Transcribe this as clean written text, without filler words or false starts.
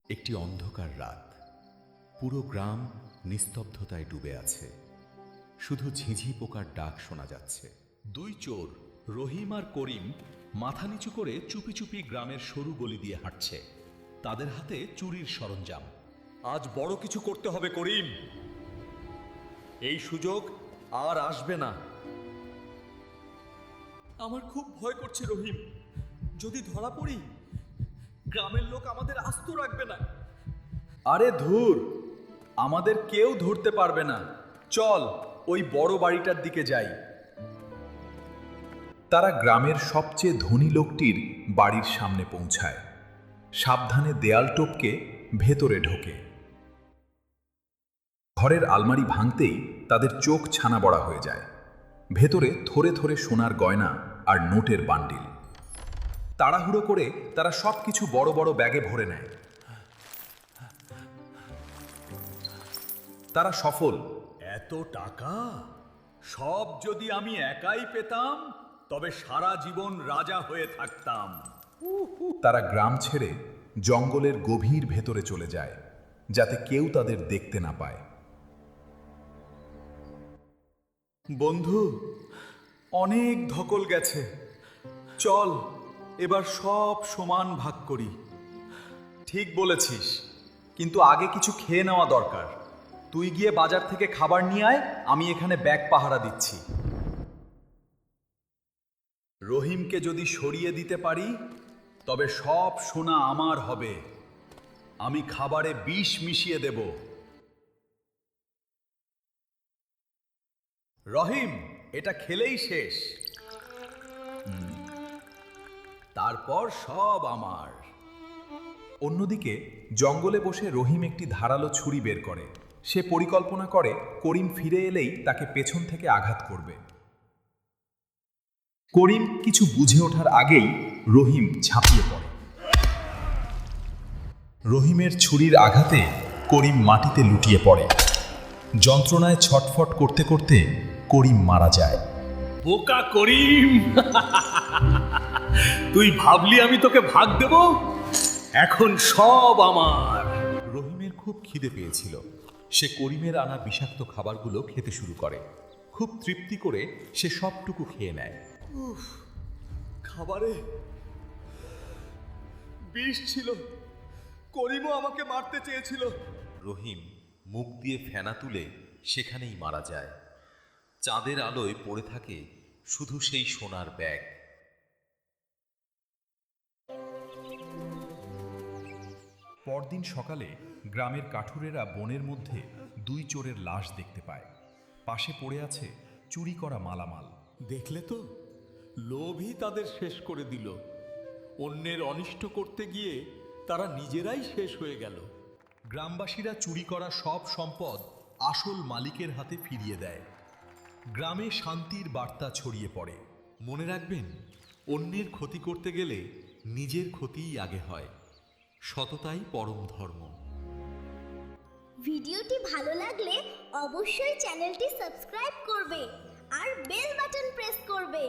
একটি অন্ধকার রাত। পুরো গ্রাম নিস্তব্ধতায় ডুবে আছে। শুধু ঝিঁঝি পোকার ডাক শোনা যাচ্ছে। দুই চোর রহিম আর করিম মাথা নিচু করে চুপি চুপি গ্রামের সরু গলি দিয়ে হাঁটছে। তাদের হাতে চুরির সরঞ্জাম। আজ বড় কিছু করতে হবে করিম, এই সুযোগ আর আসবে না। আমার খুব ভয় করছে রহিম, যদি ধরা পড়ি গ্রামের লোক আমাদের আস্ত রাখবে না। আরে ধুর, আমাদের কেউ ধরতে পারবে না। চল ওই বড় বাড়িটার দিকে যাই। তারা গ্রামের সবচেয়ে ধনী লোকটির বাড়ির সামনে পৌঁছায়। সাবধানে দেয়াল টপকে ভেতরে ঢোকে। ঘরের আলমারি ভাঙতেই তাদের চোখ ছানা বড়া হয়ে যায়। ভেতরে থরে থরে সোনার গয়না আর নোটের বান্ডিল। তাড়াহুড়ো করে তারা সবকিছু বড় বড় ব্যাগে ভরে নেয়। তারা সফল। এত টাকা সব যদি আমি একাই পেতাম তবে সারা জীবন রাজা হয়ে থাকতাম। তারা গ্রাম ছেড়ে জঙ্গলের গভীর ভেতরে চলে যায়, যাতে কেউ তাদের দেখতে না পায়। বন্ধু, অনেক ধকল গেছে, চল এবার সব সমান ভাগ করি। ঠিক বলেছিস, কিন্তু আগে কিছু খেয়ে নেওয়া দরকার। তুই গিয়ে বাজার থেকে খাবার নিয়ে আয়, আমি এখানে ব্যাগ পাহারা দিচ্ছি। রহিমকে যদি সরিয়ে দিতে পারি তবে সব সোনা আমার হবে। আমি খাবারে বিষ মিশিয়ে দেব। রহিম, এটা খেলেই শেষ। তারপর সব আমার। অন্যদিকে জঙ্গলে বসে রহিম একটি ধারালো ছুরি বের করে। সে পরিকল্পনা করে করিম ফিরে এলেই তাকে পেছন থেকে আঘাত করবে। করিম কিছু বুঝে ওঠার আগেই রহিম ঝাঁপিয়ে পড়ে। রহিমের ছুরির আঘাতে করিম মাটিতে লুটিয়ে পড়ে। যন্ত্রণায় ছটফট করতে করতে করিম মারা যায়। বোকা করিম, তুই ভাবলি আমি তোকে ভাগ দেব? এখন সব আমার। রহিমের খুব খিদে পেয়েছিল। সে করিমের আনা বিষাক্ত খাবারগুলো খেতে শুরু করে। খুব তৃপ্তি করে সে সবটুকু খেয়ে নেয়। খাবারে বিষ ছিল, করিমও আমাকে মারতে চেয়েছিল। রহিম মুখ দিয়ে ফেনা তুলে সেখানেই মারা যায়। চাঁদের আলোয় পড়ে থাকে শুধু সেই সোনার ব্যাগ। পরদিন সকালে গ্রামের কাঠুরেরা বনের মধ্যে দুই চোরের লাশ দেখতে পায়। পাশে পড়ে আছে চুরি করা মালামাল। দেখলে তো, লোভই তাদের শেষ করে দিল। অন্যের অনিষ্ট করতে গিয়ে তারা নিজেরাই শেষ হয়ে গেল। গ্রামবাসীরা চুরি করা সব সম্পদ আসল মালিকের হাতে ফিরিয়ে দেয়। গ্রামে শান্তির বার্তা ছড়িয়ে পড়ে। মনে রাখবেন, অন্যের ক্ষতি করতে গেলে নিজের ক্ষতিই আগে হয়। সততাই পরম ধর্ম। ভিডিওটি ভালো লাগলে অবশ্যই চ্যানেলটি সাবস্ক্রাইব করবে আর বেল বাটন প্রেস করবে।